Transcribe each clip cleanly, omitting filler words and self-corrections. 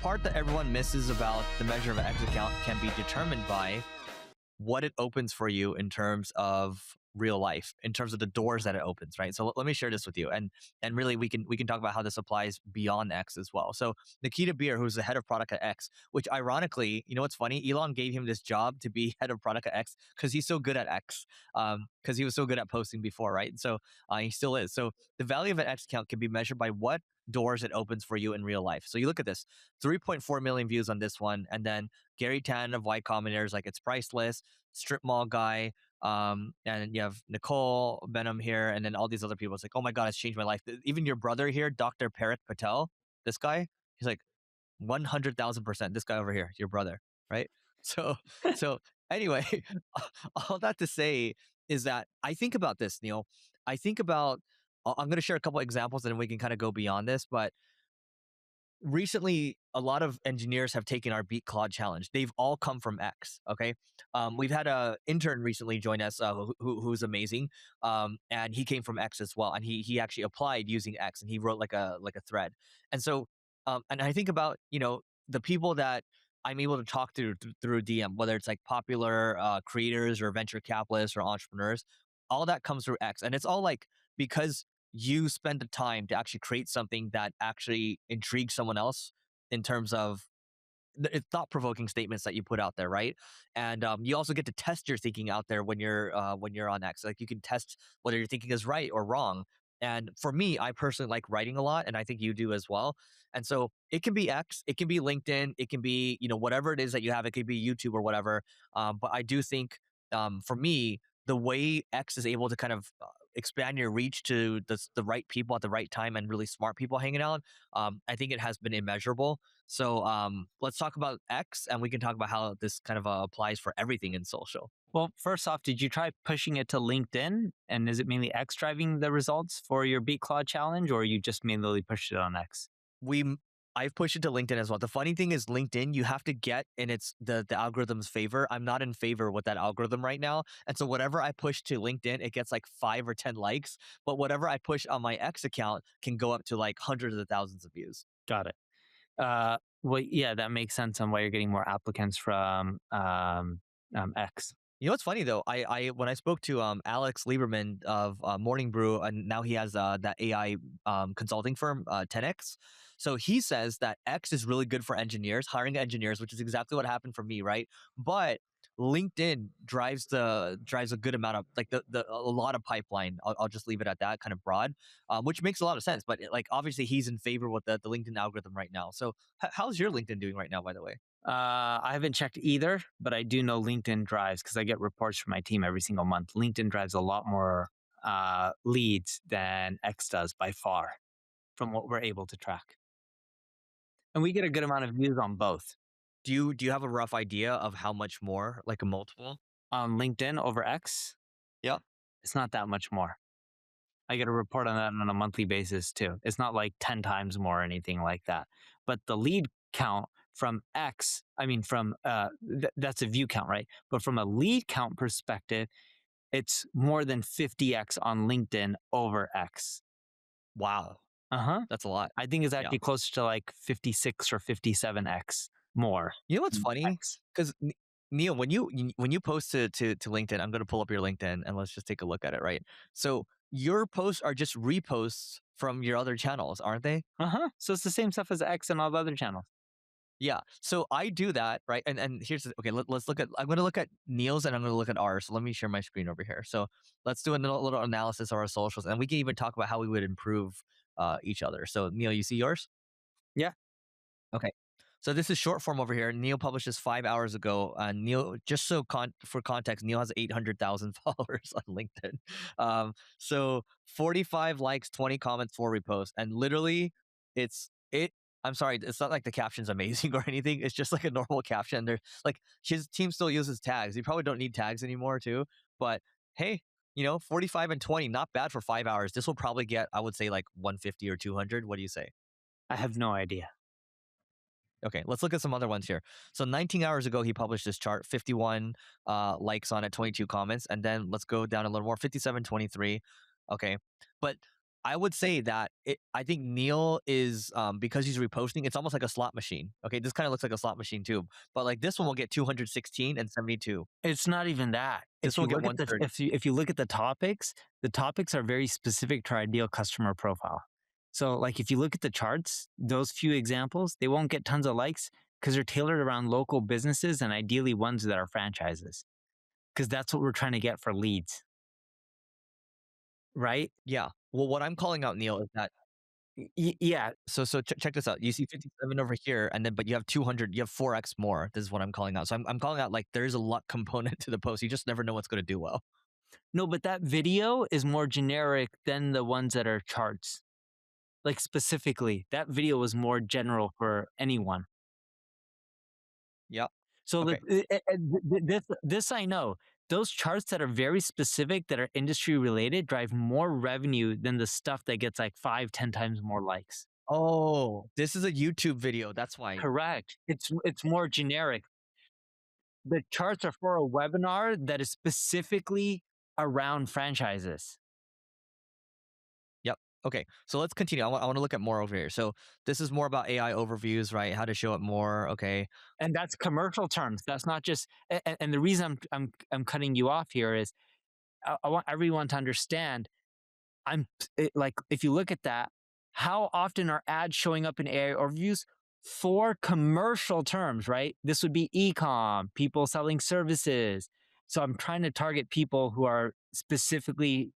part that everyone misses about the measure of an X account can be determined by what it opens for you in terms of real life, in terms of the doors that it opens, right? So let me share this with you, and really we can talk about how this applies beyond X as well. So 𝗔𝗕𝗢𝗓𝗢, who's the head of product at X, which ironically, you know what's funny? Elon gave him this job to be head of product at X because he's so good at X, because he was so good at posting before, right? And so he still is. So the value of an X account can be measured by what doors it opens for you in real life. So you look at this, 3.4 million views on this one, and then Gary Tan of Y Combinator's like it's priceless, strip mall guy, and you have Nicole Benham here, and then all these other people. It's like, oh my god, it's changed my life. Even your brother here, Dr. Parrot Patel, this guy, he's like 100,000%. This guy over here, your brother, right? So anyway, all that to say is that I think about this, Neil. I think about I'm going to share a couple examples and then we can kind of go beyond this, but recently a lot of engineers have taken our Beat Claude challenge. They've all come from X. Okay, we've had a intern recently join us who's amazing, and he came from X as well, and he actually applied using X, and he wrote like a thread. And so and I think about the people that I'm able to talk to through DM, whether it's like popular creators or venture capitalists or entrepreneurs, all that comes through X, and it's all like because you spend the time to actually create something that actually intrigues someone else in terms of thought-provoking statements that you put out there, right? And you also get to test your thinking out there when you're on X. Like you can test whether your thinking is right or wrong. And for me, I personally like writing a lot, and I think you do as well. And so it can be X, it can be LinkedIn, it can be whatever it is that you have. It could be YouTube or whatever. But I do think for me, the way X is able to kind of expand your reach to the right people at the right time and really smart people hanging out, I think it has been immeasurable. So let's talk about X, and we can talk about how this kind of applies for everything in social. Well, first off, did you try pushing it to LinkedIn? And is it mainly X driving the results for your Beat Claude challenge, or you just mainly pushed it on X? I've pushed it to LinkedIn as well. The funny thing is LinkedIn, you have to get in the algorithm's favor. I'm not in favor with that algorithm right now. And so whatever I push to LinkedIn, it gets like 5 or 10 likes. But whatever I push on my X account can go up to like hundreds of thousands of views. Got it. Well, yeah, that makes sense on why you're getting more applicants from X. You know what's funny though? I when I spoke to Alex Lieberman of Morning Brew, and now he has that AI consulting firm 10X. So he says that X is really good for engineers, hiring engineers, which is exactly what happened for me, right? But LinkedIn drives a good amount of like a lot of pipeline. I'll just leave it at that, kind of broad, which makes a lot of sense. But like obviously he's in favor with the LinkedIn algorithm right now. So how's your LinkedIn doing right now, by the way? I haven't checked either, but I do know LinkedIn drives because I get reports from my team every single month. LinkedIn drives a lot more leads than X does by far from what we're able to track. And we get a good amount of views on both. Do you have a rough idea of how much more, like a multiple? On LinkedIn over X, Yeah. it's not that much more. I get a report on that on a monthly basis too. It's not like 10 times more or anything like that. But the lead count from X, I mean, from that's a view count, right? But from a lead count perspective, it's more than 50x on LinkedIn over X. Wow. That's a lot. I think it's actually closer to like 56 or 57x more. You know what's funny? Because Neil, when you post to LinkedIn, I'm going to pull up your LinkedIn and let's just take a look at it, right? So your posts are just reposts from your other channels, aren't they? So it's the same stuff as X and all the other channels. Yeah. So I do that, right? And here's okay. Let's look at. I'm going to look at Neil's and I'm going to look at ours. So let me share my screen over here. So let's do a little analysis of our socials, and we can even talk about how we would improve each other. So Neil, you see yours? Yeah. Okay. So this is short form over here. Neil published this 5 hours ago. Neil, just so for context, Neil has 800,000 followers on LinkedIn. So 45 likes, 20 comments, 4 reposts, and literally, I'm sorry, it's not like the caption's amazing or anything. It's just like a normal caption. They're like his team still uses tags. You probably don't need tags anymore too. But hey, 45 and 20, not bad for 5 hours. This will probably get, I would say, like 150 or 200. What do you say? I have no idea. Okay, let's look at some other ones here. So 19 hours ago, he published this chart, 51 likes on it, 22 comments. And then let's go down a little more, 57, 23. Okay, but I would say that I think Neil is because he's reposting. It's almost like a slot machine. Okay, this kind of looks like a slot machine too. But like this one will get 216 and 72. It's not even that. This If one you will get look at the 130. if you look at the topics are very specific to our ideal customer profile. So, like, if you look at the charts, those few examples, they won't get tons of likes because they're tailored around local businesses and ideally ones that are franchises. Because that's what we're trying to get for leads, right? Yeah. Well, what I'm calling out, Neil, is that Yeah. so check this out. You see 57 over here, and then but you have 200. You have 4x more. This is what I'm calling out. So I'm calling out like there's a luck component to the post. You just never know what's going to do well. No, but that video is more generic than the ones that are charts. Like, specifically, that video was more general for anyone. Yep. So Okay. this I know. Those charts that are very specific, that are industry related, drive more revenue than the stuff that gets like 5, 10 times more likes. Oh, this is a YouTube video. That's why. Correct. It's more generic. The charts are for a webinar that is specifically around franchises. Yep. Okay. So let's continue. I want to look at more over here. So this is more about AI overviews, right? How to show it more. Okay. And that's commercial terms. That's not just and the reason I'm cutting you off here is I want everyone to understand. Like, if you look at that, how often are ads showing up in AI overviews for commercial terms, right? This would be e-com, people selling services. So I'm trying to target people who are specifically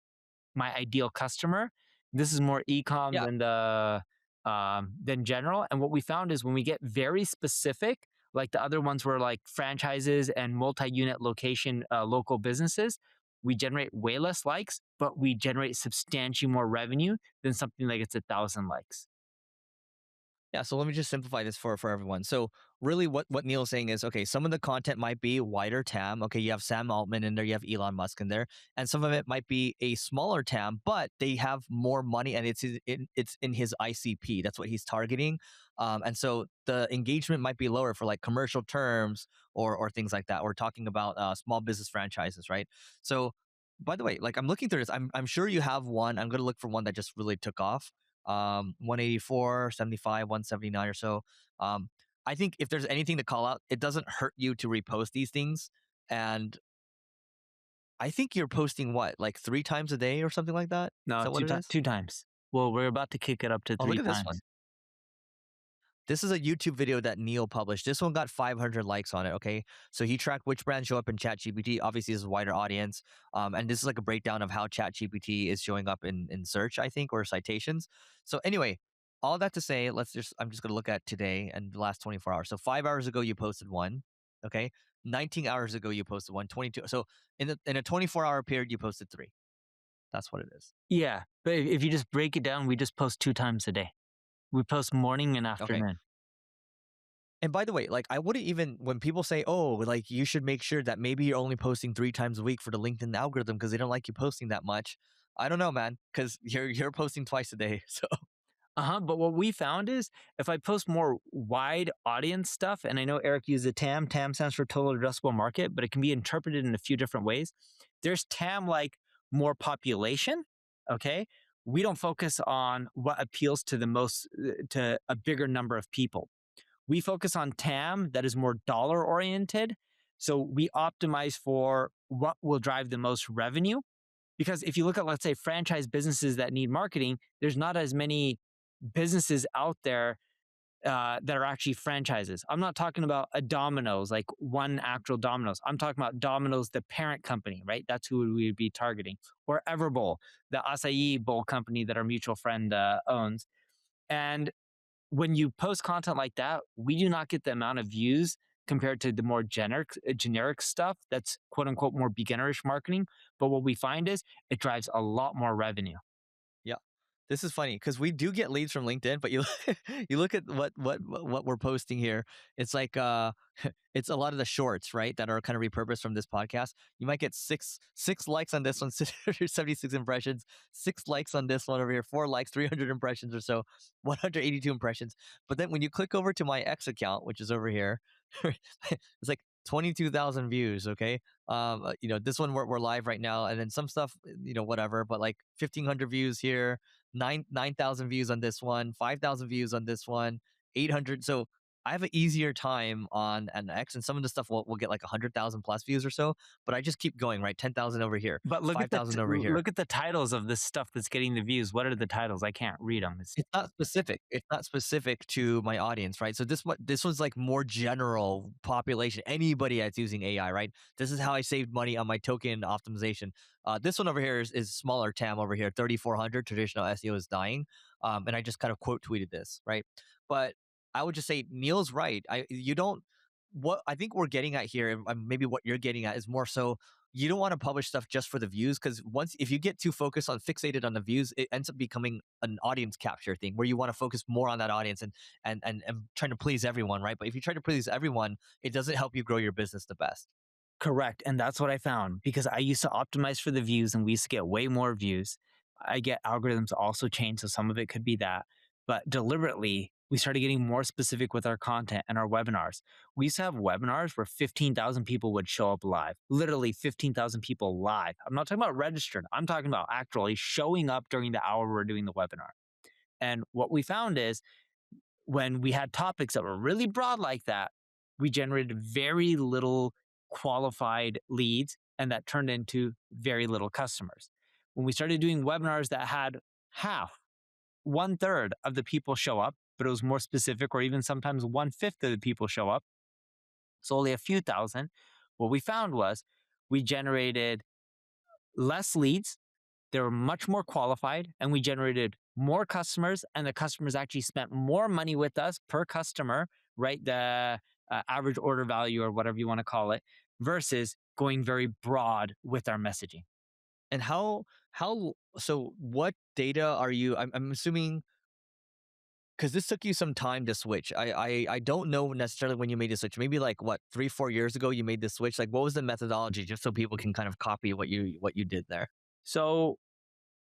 my ideal customer. This is more e-com Yeah. than general. And what we found is when we get very specific, like the other ones were like franchises and multi-unit location local businesses, we generate way less likes, but we generate substantially more revenue than something like it's 1,000 likes. Yeah, so let me just simplify this for everyone. So really what Neil's saying is okay, some of the content might be wider TAM. Okay, you have Sam Altman in there, you have Elon Musk in there, and some of it might be a smaller TAM, but they have more money and it's in his ICP. That's what he's targeting. And so the engagement might be lower for like commercial terms or things like that. We're talking about small business franchises, right? So by the way, like I'm looking through this, I'm sure you have one. I'm gonna look for one that just really took off 184, 75, 179 or so. Um, I think if there's anything to call out, it doesn't hurt you to repost these things. And I think you're posting what, like 3 times a day or something like that? Is No, that what it is? two times. Well, we're about to kick it up to Oh, three look at this one. times. This is a YouTube video that Neil published. This one got 500 likes on it. Okay, so he tracked which brands show up in ChatGPT. Obviously, this is a wider audience, and this is like a breakdown of how ChatGPT is showing up in search, I think, or citations. So anyway, all that to say, I'm just gonna look at today and the last 24 hours. So 5 hours ago, you posted one. Okay, 19 hours ago, you posted one. 22. So in a 24-hour period, you posted three. That's what it is. Yeah, but if you just break it down, we just post 2 times a day. We post morning and Okay. afternoon. And by the way, like I wouldn't even when people say, "Oh, like you should make sure that maybe you're only posting 3 times a week for the LinkedIn algorithm because they don't like you posting that much." I don't know, man, because you're posting twice a day. So Uh-huh. But what we found is if I post more wide audience stuff, and I know Eric used the TAM, TAM stands for total addressable market, but it can be interpreted in a few different ways. There's TAM like more population. Okay. We don't focus on what appeals to to a bigger number of people. We focus on TAM that is more dollar oriented. So we optimize for what will drive the most revenue. Because if you look at, let's say, franchise businesses that need marketing, there's not as many businesses out there that are actually franchises. I'm not talking about a Domino's, like one actual Domino's. I'm talking about Domino's, the parent company, right? That's who we would be targeting. Or Everbowl, the acai bowl company that our mutual friend owns. And when you post content like that, we do not get the amount of views compared to the more generic stuff that's quote unquote more beginnerish marketing. But what we find is it drives a lot more revenue. yeah, this is funny because we do get leads from LinkedIn, but you you look at what we're posting here. It's like it's a lot of the shorts, right, that are kind of repurposed from this podcast. You might get six likes on this one, 76 impressions, 6 likes on this one over here, 4 likes, 300 impressions or so, 182 impressions. But then when you click over to my X account, which is over here, it's like 22,000 views. Okay, this one we're live right now, and then some stuff, whatever, but like 1,500 views here. 9,000 views on this one, 5,000 views on this one, 800. So I have an easier time on an X, and some of the stuff will get like 100,000 plus views or so. But I just keep going, right? 10,000 over here, But look at 5,000 over here. look at the titles of this stuff that's getting the views. What are the titles? I can't read them. It's It's not specific. It's not specific to my audience, right? So this was like more general population. Anybody that's using AI, right? This is how I saved money on my token optimization. This one over here is smaller TAM over here. 3,400 traditional SEO is dying, and I just kind of quote tweeted this, right? But I would just say Neil's right. You don't. What I think we're getting at here, and maybe what you're getting at, is more so you don't want to publish stuff just for the views, because once if you get too focused on fixated on the views, it ends up becoming an audience capture thing where you want to focus more on that audience and trying to please everyone, right? But if you try to please everyone, it doesn't help you grow your business the best. correct. And that's what I found because I used to optimize for the views and we used to get way more views. I get algorithms also change. So some of it could be that. But deliberately, we started getting more specific with our content and our webinars. We used to have webinars where 15,000 people would show up live, literally 15,000 people live. I'm not talking about registered. I'm talking about actually showing up during the hour we're doing the webinar. And what we found is when we had topics that were really broad like that, we generated very little qualified leads and that turned into very little customers. When we started doing webinars that had half, one third of the people show up, but it was more specific, or even sometimes one fifth of the people show up, so only a few thousand, what we found was we generated less leads, they were much more qualified, and we generated more customers, and the customers actually spent more money with us per customer, right? The average order value or whatever you want to call it, versus going very broad with our messaging. And so what data are you? I'm assuming because this took you some time to switch. I don't know necessarily when you made the switch. Maybe like what 3 4 years ago you made the switch. Like what was the methodology, just so people can kind of copy what you did there. So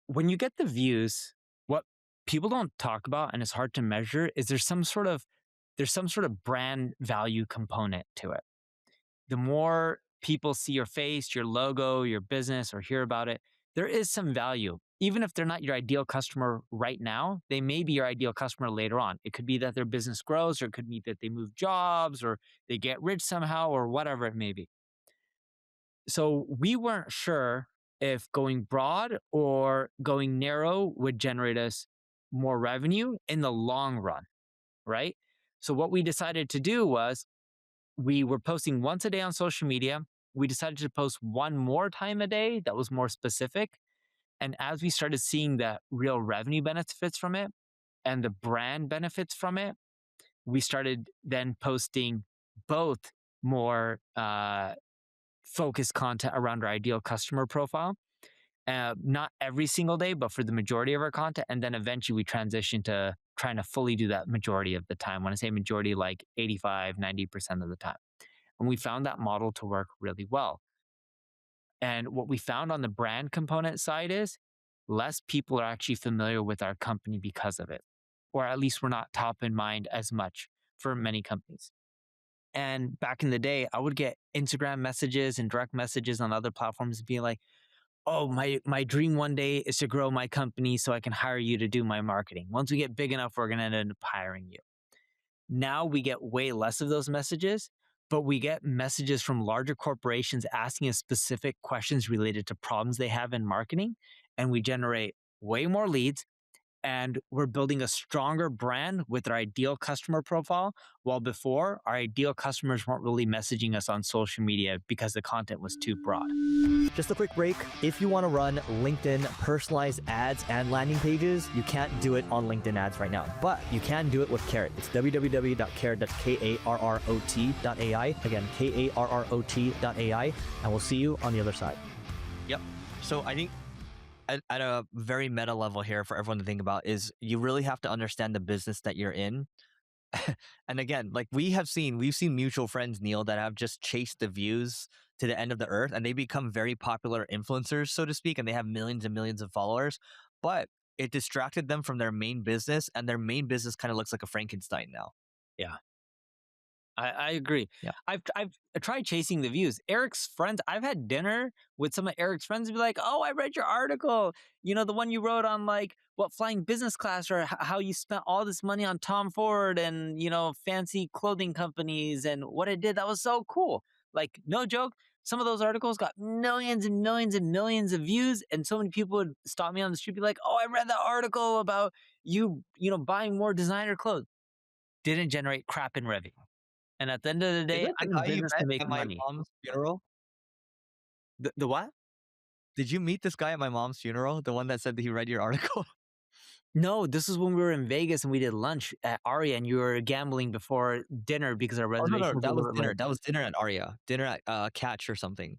when you get the views, what people don't talk about and it's hard to measure is there's some sort of brand value component to it. The more people see your face, your logo, your business, or hear about it, there is some value. Even if they're not your ideal customer right now, they may be your ideal customer later on. It could be that their business grows, or it could be that they move jobs, or they get rich somehow, or whatever it may be. So we weren't sure if going broad or going narrow would generate us more revenue in the long run, right? So what we decided to do was we were posting once a day on social media. We decided to post one more time a day that was more specific. And as we started seeing the real revenue benefits from it and the brand benefits from it, we started then posting both more focused content around our ideal customer profile. Not every single day, but for the majority of our content. And then eventually we transitioned to trying to fully do that majority of the time. When I say majority, like 85, 90% of the time. And we found that model to work really well. And what we found on the brand component side is less people are actually familiar with our company because of it, or at least we're not top in mind as much for many companies. And back in the day, I would get Instagram messages and direct messages on other platforms being like, oh, my dream one day is to grow my company so I can hire you to do my marketing. Once we get big enough, we're going to end up hiring you. Now we get way less of those messages, but we get messages from larger corporations asking us specific questions related to problems they have in marketing. And we generate way more leads. And we're building a stronger brand with our ideal customer profile. While before, our ideal customers weren't really messaging us on social media because the content was too broad. Just a quick break. If you want to run LinkedIn personalized ads and landing pages, you can't do it on LinkedIn ads right now, but you can do it with Karrot. It's www.karrot, that's Karrot.ai. Again, Karrot.ai, and we'll see you on the other side. Yep. So I think at a very meta level here for everyone to think about is you really have to understand the business that you're in. And again, like we've seen mutual friends, Neil, that have just chased the views to the end of the earth, and they become very popular influencers, so to speak, and they have millions and millions of followers. But it distracted them from their main business, and their main business kind of looks like a Frankenstein now. Yeah. I agree. Yeah. I've tried chasing the views. Eric's friends, I've had dinner with some of Eric's friends and be like, "Oh, I read your article. You know, the one you wrote on like what flying business class or how you spent all this money on Tom Ford and, you know, fancy clothing companies and what it did. That was so cool." Like, no joke. Some of those articles got millions and millions and millions of views, and so many people would stop me on the street, be like, "Oh, I read the article about you know, buying more designer clothes." Didn't generate crap in revenue. And at the end of the Is day, that the I'm in guy you business to met make at my money. mom's funeral? The what? Did you meet this guy at my mom's funeral? The one that said that he read your article? No, this was when we were in Vegas and we did lunch at Aria, and you were gambling before dinner because our Oh, no, no, reservations were that a was little bit dinner. late. That was dinner at Aria. Dinner at, Catch or something.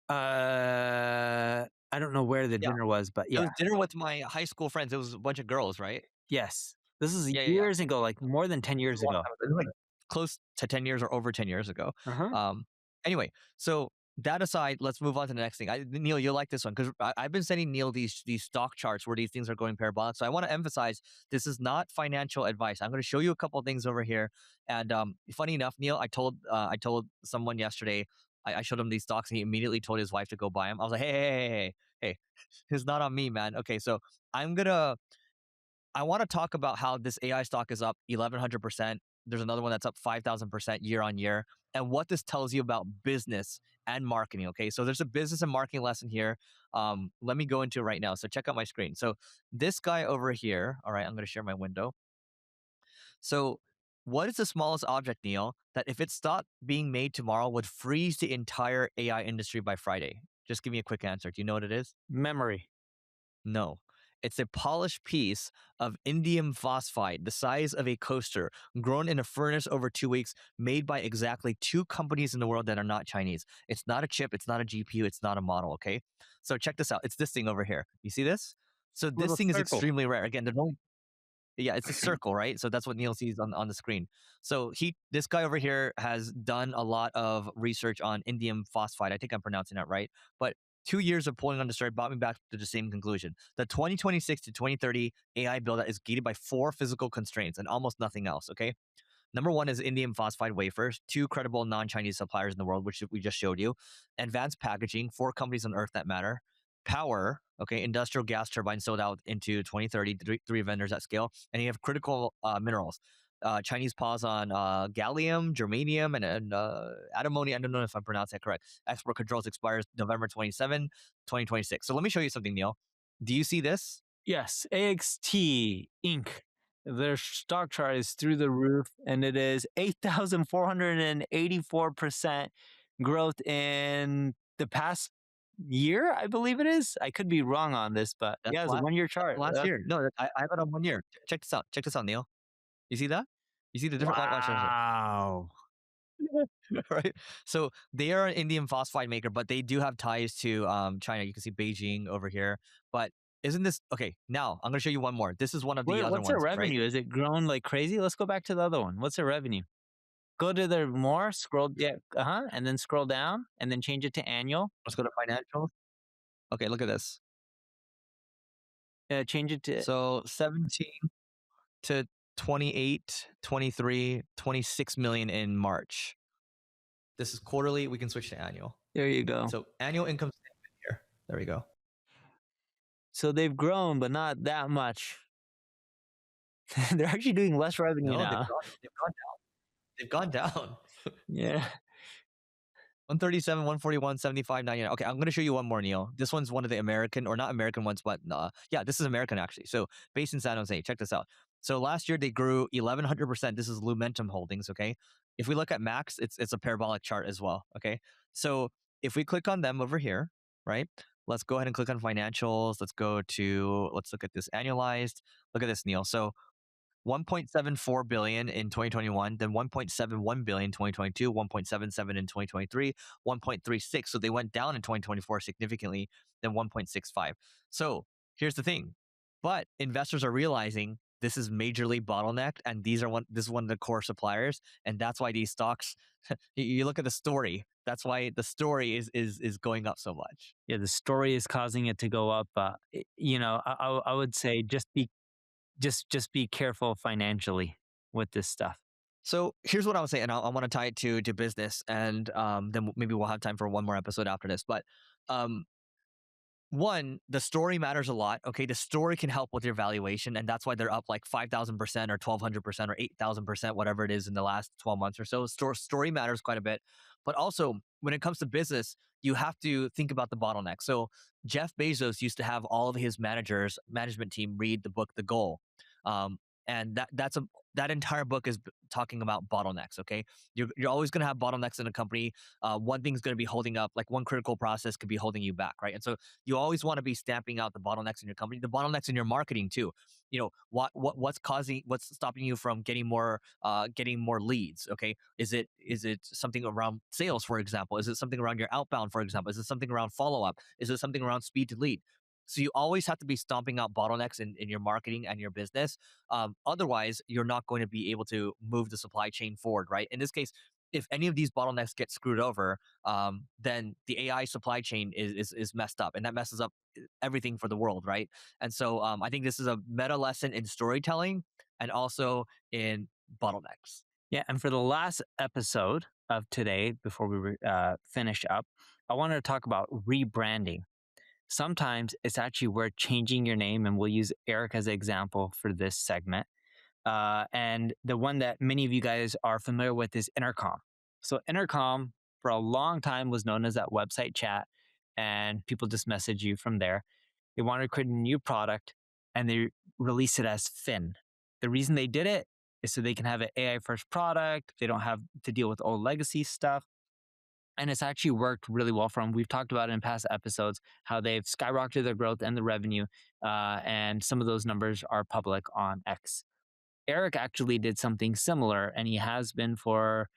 I don't know where the Yeah. dinner was, but It yeah, was dinner with my high school friends. It was a bunch of girls, right? yes. This is Yeah, yeah, yeah. years ago, like more than 10 This is years a long ago. time ago. It was like close to 10 years or over 10 years ago. Uh-huh. Um, anyway, so that aside, let's move on to the next thing. Neil, you'll like this one because I've been sending Neil these stock charts where these things are going parabolic. So I want to emphasize this is not financial advice. I'm going to show you a couple of things over here. And funny enough, Neil, I told someone yesterday. I showed him these stocks and he immediately told his wife to go buy them. I was like, hey, it's not on me, man. Okay, so I'm gonna I want to talk about how this AI stock is up 1100%. There's another one that's up 5000% year on year, and what this tells you about business and marketing. Okay, so there's a business and marketing lesson here. Let me go into it right now. So check out my screen. So this guy over here. All right, I'm going to share my window. So what is the smallest object, Neil, that if it stopped being made tomorrow would freeze the entire AI industry by Friday? Just give me a quick answer. Do you know what it is? Memory. No. It's a polished piece of indium phosphide, the size of a coaster, grown in a furnace over 2 weeks, made by exactly two companies in the world that are not Chinese. It's not a chip, it's not a GPU, it's not a model, okay? So check this out. It's this thing over here. You see this? So this Little thing is circle. extremely rare. Again, there's only yeah, it's a circle, right? So that's what Neil sees on the screen. So this guy over here has done a lot of research on indium phosphide. I think I'm pronouncing that right. But 2 years of pulling on the story brought me back to the same conclusion. The 2026 to 2030 AI build out is gated by four physical constraints and almost nothing else. Okay. Number one is indium phosphide wafers, two credible non-Chinese suppliers in the world, which we just showed you. Advanced packaging, four companies on Earth that matter. Power, okay, industrial gas turbines sold out into 2030, three vendors at scale. And you have critical minerals. Chinese pause on gallium, germanium, and antimony. I don't know if I pronounced that correct. Export controls expires November 27, 2026. So let me show you something, Neil. Do you see this? Yes, AXT Inc. Their stock chart is through the roof, and it is 8,484% growth in the past year, I believe it is. I could be wrong on this, but That's yeah, it's a last, 1 year that's chart. last year. No, I have it on 1 year. Check this out. Check this out, Neil. You see that? You see the different watch, watch this. Wow. Right? So they are an indium phosphide maker, but they do have ties to China. You can see Beijing over here. But isn't this okay? Now I'm gonna show you one more. This is one of the other What's their ones, right? revenue? Is it grown like crazy? Let's go back to the other one. What's their revenue? Go to their more, scroll, yeah, and then scroll down, and then change it to annual. Let's go to financials. Okay, look at this. Change it to, So 17 to 28, 23, 26 million in March. This is quarterly. We can switch to annual. there you go. So annual income statement here. There we go. So they've grown, but not that much. They're actually doing less revenue No, now. they've gone down. They've gone down. Yeah. 137, 141, 75, 99. Okay, I'm going to show you one more, Neil. This one's one of the American, or not American ones, but yeah, this is American actually. So based in San Jose, check this out. So last year they grew 1100%. This is Lumentum Holdings, okay? If we look at Max, it's a parabolic chart as well, okay? So if we click on them over here, right? Let's go ahead and click on financials. Let's look at this annualized. Look at this, Neil. So 1.74 billion in 2021, then 1.71 billion in 2022, 1.77 in 2023, 1.36. So they went down in 2024 significantly, then 1.65. So here's the thing. But investors are realizing this is majorly bottlenecked, and this is one of the core suppliers, and that's why these stocks. You look at the story. That's why the story is going up so much. Yeah, the story is causing it to go up. You know, I would say just be careful financially with this stuff. So here's what I would say, and I want to tie it to business, and then maybe we'll have time for one more episode after this. But um, one, the story matters a lot. Okay, the story can help with your valuation, and that's why they're up like 5,000% or 1,200% or 8,000%, whatever it is in the last 12 months or so. Story matters quite a bit, but also when it comes to business, you have to think about the bottleneck. So Jeff Bezos used to have all of his management team read the book The Goal, um, and that entire book is talking about bottlenecks. Okay, you're always going to have bottlenecks in a company. One thing's going to be holding up, like one critical process could be holding you back, right? And so you always want to be stamping out the bottlenecks in your company, the bottlenecks in your marketing too. What's stopping you from getting more leads? Okay, is it something around sales, for example? Is it something around your outbound, for example? Is it something around follow up? Is it something around speed to lead? So you always have to be stomping out bottlenecks in your marketing and your business. Otherwise, you're not going to be able to move the supply chain forward, right? In this case, if any of these bottlenecks get screwed over, then the AI supply chain is messed up, and that messes up everything for the world, right? And so I think this is a meta lesson in storytelling and also in bottlenecks. Yeah, and for the last episode of today, before we finish up, I wanted to talk about rebranding. Sometimes it's actually worth changing your name, and we'll use Eric as an example for this segment. And the one that many of you guys are familiar with is Intercom. So Intercom for a long time was known as that website chat, and people just message you from there. They wanted to create a new product, and they released it as Fin. The reason they did it is so they can have an AI first product. They don't have to deal with old legacy stuff. And it's actually worked really well for them. We've talked about it in past episodes how they've skyrocketed their growth and the revenue, and some of those numbers are public on X. Eric actually did something similar, and he has been for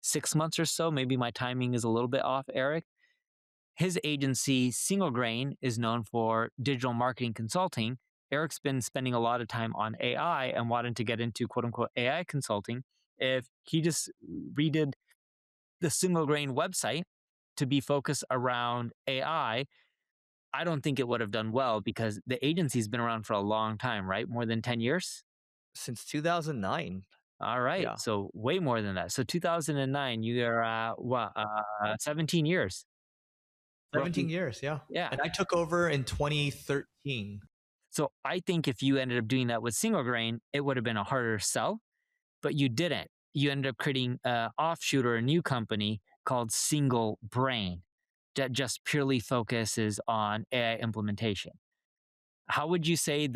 6 months or so. Maybe my timing is a little bit off, Eric. His agency, Single Grain, is known for digital marketing consulting. Eric's been spending a lot of time on AI and wanted to get into quote unquote AI consulting. If he just redid the Single Grain website to be focused around I don't think it would have done well because the agency's been around for a long time, right? More than 10 years? Since 2009. All right. Yeah. So way more than that. So 2009, you're what, 17 years, 17 roughly. years, yeah. Yeah. And I took over in 2013. So I think if you ended up doing that with single grain, it would have been a harder sell, but you didn't. You ended up creating an offshoot or a new company called Single Brain that just purely focuses on AI implementation. How would you say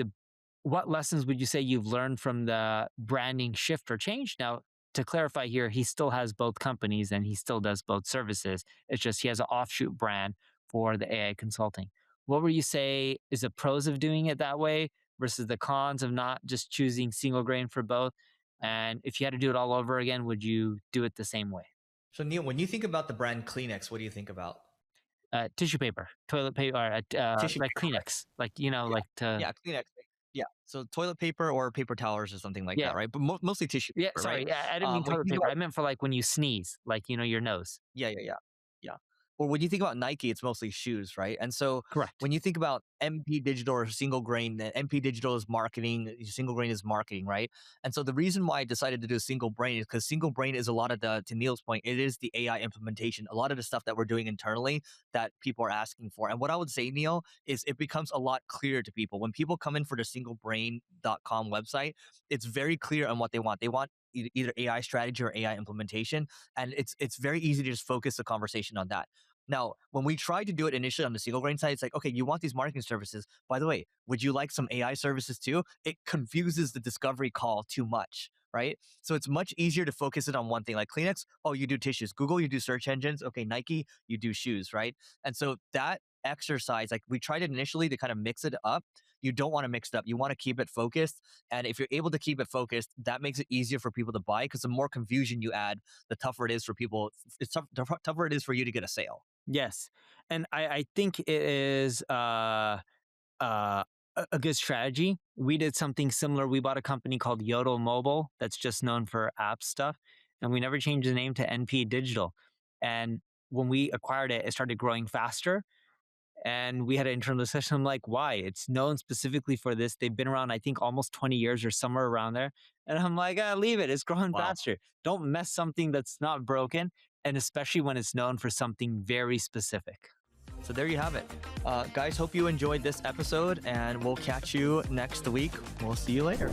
what lessons would you say you've learned from the branding shift or change? Now, to clarify here, he still has both companies and he still does both services. It's just he has an offshoot brand for the AI consulting. What would you say is the pros of doing it that way versus the cons of not just choosing single grain for both? And if you had to do it all over again, would you do it the same way? So Neil, when you think about the brand Kleenex, what do you think about? Tissue paper, toilet paper, or Tissue like paper, right? Kleenex, like Yeah. like to Yeah, Kleenex. Right? Yeah. So toilet paper or paper towels or something like yeah. that, right? But mostly tissue Yeah, paper, right? sorry. Yeah, I didn't mean When you toilet think paper. about I meant for like when you sneeze, like your nose. yeah, yeah, yeah. Yeah. Or when you think about Nike, it's mostly shoes, right? And so Correct. when you think about MP Digital or single grain, MP Digital is marketing, single grain is marketing, right? And so the reason why I decided to do single brain is because single brain is a lot of to Neil's point, it is the AI implementation, a lot of the stuff that we're doing internally that people are asking for. And what I would say, Neil, is it becomes a lot clearer to people. When people come in for the singlebrain.com website, it's very clear on what they want. They want either AI strategy or AI implementation, and it's very easy to just focus the conversation on that. Now, when we tried to do it initially on the single grain side, it's like, okay, you want these marketing services. By the way, would you like some AI services too? It confuses the discovery call too much, right? So it's much easier to focus it on one thing. Like Kleenex, oh, you do tissues. Google, you do search engines. Okay, Nike, you do shoes, right? And so that exercise, like we tried it initially to kind of mix it up. You don't want to mix it up. You want to keep it focused. And if you're able to keep it focused, that makes it easier for people to buy because the more confusion you add, the tougher it is for people. The tougher it is for you to get a sale. Yes, and I think it is uh, a good strategy. We did something similar. We bought a company called Yodel Mobile that's just known for app stuff, and we never changed the name to NP Digital. And when we acquired it, it started growing faster. And we had an internal discussion. I'm like, why? It's known specifically for this. They've been around, I think, almost 20 years or somewhere around there. And I'm like, leave it. It's growing Wow. faster. Don't mess something that's not broken. And especially when it's known for something very specific. So there you have it. Guys, hope you enjoyed this episode, and we'll catch you next week. We'll see you later.